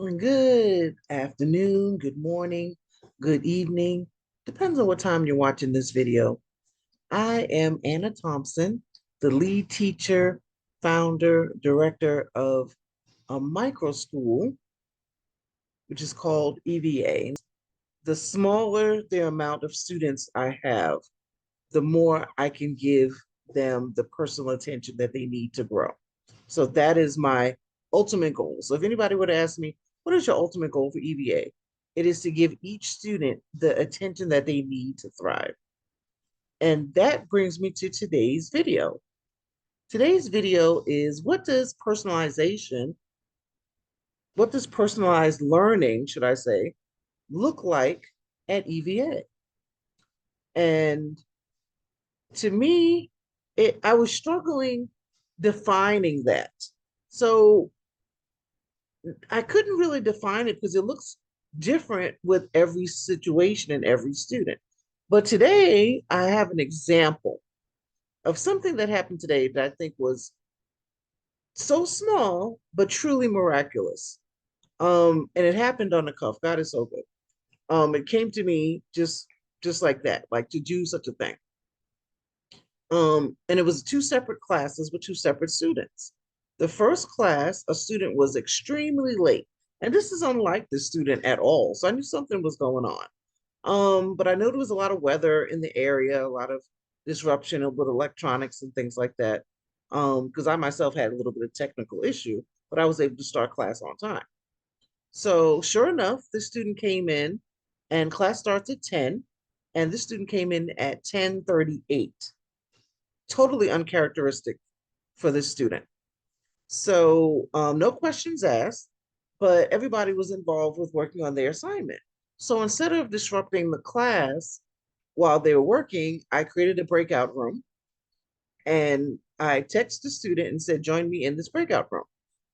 Good afternoon, good morning, good evening. Depends on what time you're watching this video. I am Anna Thompson, the lead teacher, founder, director of a micro school, which is called EVA. The smaller the amount of students I have, the more I can give them the personal attention that they need to grow. So that is my ultimate goal. So if anybody would ask me, what is your ultimate goal for EVA? It is to give each student the attention that they need to thrive. And that brings me to today's video. Today's video is what does personalized learning, should I say, look like at EVA? And to me, I was struggling defining that. So I couldn't really define it because it looks different with every situation and every student. But today I have an example of something that happened today that I think was so small, but truly miraculous. And it happened on the cuff. God is so good. It came to me just like that, like to do such a thing. And it was two separate classes with two separate students. The first class, a student was extremely late. And this is unlike this student at all. So I knew something was going on. But I know there was a lot of weather in the area, a lot of disruption with electronics and things like that. Because I myself had a little bit of technical issue, but I was able to start class on time. So sure enough, the student came in and class starts at 10, and this student came in at 10:38. Totally uncharacteristic for this student. So no questions asked, but everybody was involved with working on their assignment. So instead of disrupting the class while they were working, I created a breakout room and I texted the student and said, join me in this breakout room.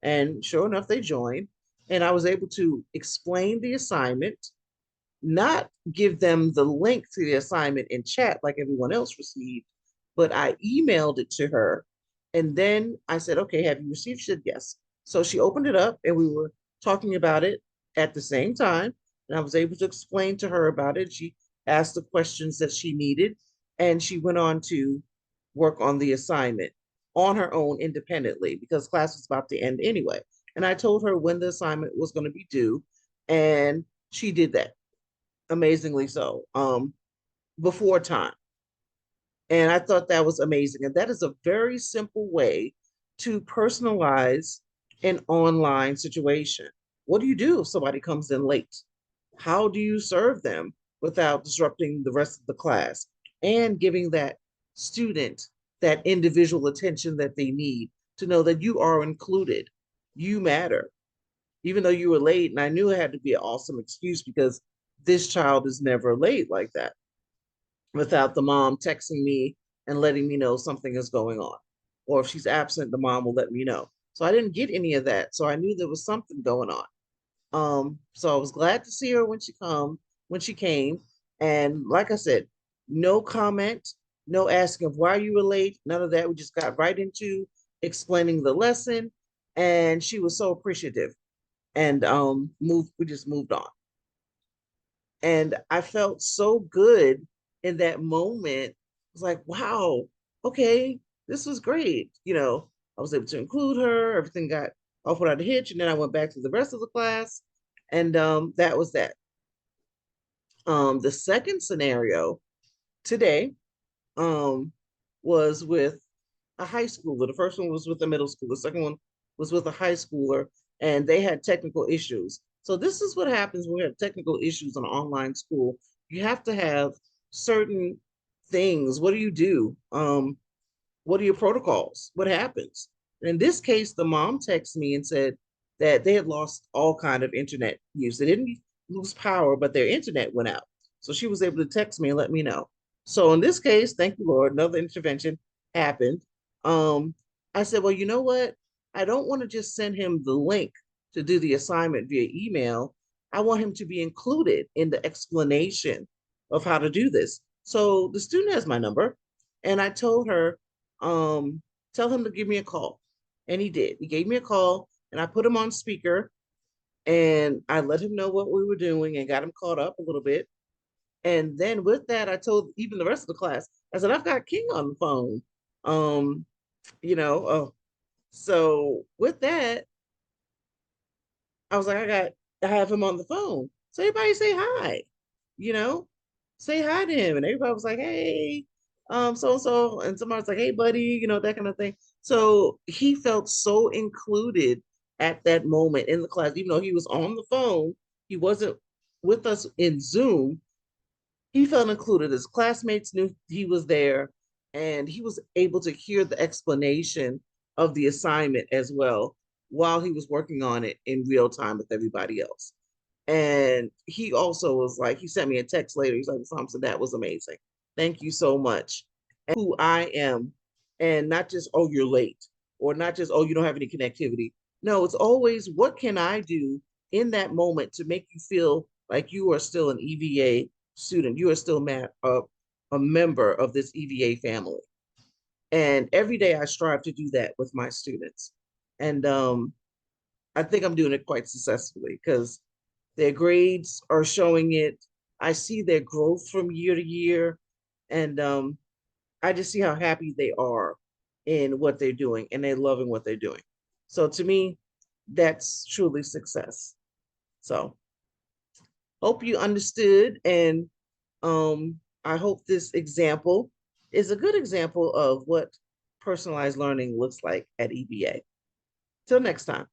And sure enough, they joined. And I was able to explain the assignment, not give them the link to the assignment in chat like everyone else received, but I emailed it to her. And then I said, okay, have you received? She said, yes. So she opened it up and we were talking about it at the same time. And I was able to explain to her about it. She asked the questions that she needed and she went on to work on the assignment on her own independently because class was about to end anyway. And I told her when the assignment was going to be due, and she did that amazingly so, before time. And I thought that was amazing. And that is a very simple way to personalize an online situation. What do you do if somebody comes in late? How do you serve them without disrupting the rest of the class and giving that student that individual attention that they need to know that you are included? You matter. Even though you were late, and I knew it had to be an awesome excuse because this child is never late like that without the mom texting me and letting me know something is going on. Or if she's absent, the mom will let me know. So I didn't get any of that. So I knew there was something going on. So I was glad to see her when she came. And like I said, no comment, no asking of why you were late, none of that. We just got right into explaining the lesson. And she was so appreciative and we just moved on. And I felt so good in that moment. I was like, wow, okay, this was great. I was able to include her, everything got off without a hitch. And then I went back to the rest of the class, and that was that. The second scenario today um, was with a high schooler. The first one was with a middle school. The second one was with a high schooler, and they had technical issues. So this is what happens when we have technical issues in an online school. You have to have certain things. What do you do? What are your protocols? What happens? And in this case, the mom texted me and said that they had lost all kind of internet use. They didn't lose power, but their internet went out. So she was able to text me and let me know. So in this case, thank you, Lord, another intervention happened. I said, well, you know what? I don't want to just send him the link to do the assignment via email. I want him to be included in the explanation of how to do this. So the student has my number, and I told her, tell him to give me a call. And he did. He gave me a call, and I put him on speaker, And I let him know what we were doing and got him caught up a little bit. And then with that, I told even the rest of the class, I said, I've got King on the phone. Um, so with that, I was like, I have him on the phone. So everybody say hi, you know, say hi to him. And everybody was like, hey, so and so. And somebody was like, hey, buddy, that kind of thing. So he felt so included at that moment in the class, even though he was on the phone, he wasn't with us in Zoom. He felt included. His classmates knew he was there, and he was able to hear the explanation of the assignment as well while he was working on it in real time with everybody else. And he also was like, he sent me a text later. He's like, Thompson, that was amazing. Thank you so much. And who I am, and not just, oh, you're late, or not just, oh, you don't have any connectivity. No, it's always, what can I do in that moment to make you feel like you are still an EVA student? You are still a member of this EVA family. And every day I strive to do that with my students. And I think I'm doing it quite successfully because their grades are showing it. I see their growth from year to year. And I just see how happy they are in what they're doing and they're loving what they're doing. So to me, that's truly success. So hope you understood. And I hope this example is a good example of what personalized learning looks like at EVA. Till next time.